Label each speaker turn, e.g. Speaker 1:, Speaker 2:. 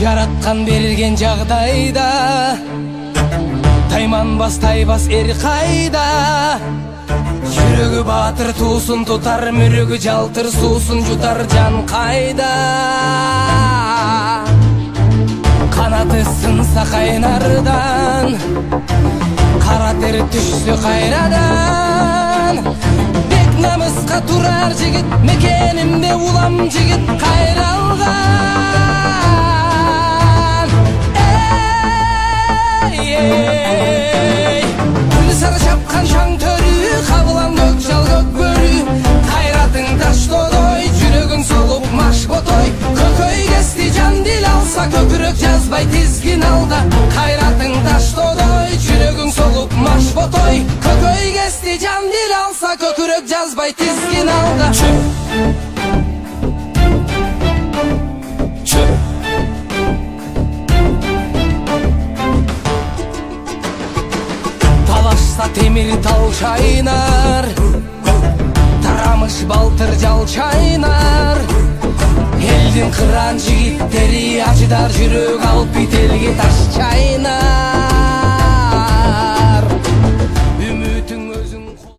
Speaker 1: Жараткан берген жагдайда тайманбас тайбас эр кайда. Жүрөгү баатыр туусун тутар, мүрөгү жалтыр суусун жутар жан кайда. Канаты сынса кайнардан, кара тер түшсө кайрадан. Бек намыска турар жигит, мекенимде улам жигит кайралган. Күнү сары чапкан шаң төрү, кабылан көк жал көк бөрү. Кайратың таштодой, жүрөгүң солуп маш ботой. Көкөй кести жан дил алса, көкүрөк жазбай тизгин алда. Кайратың таштодой, жүрөгүң солуп маш ботой. Көкөй кести жан дил алса, көкүрөк жазбай тизгин алда. Талашса темир тал чайнар, тарамыш балтыр жал чайнар. Элдин кыран жигиттери ажыдар, жүрөк алып бит элге таш чайнар.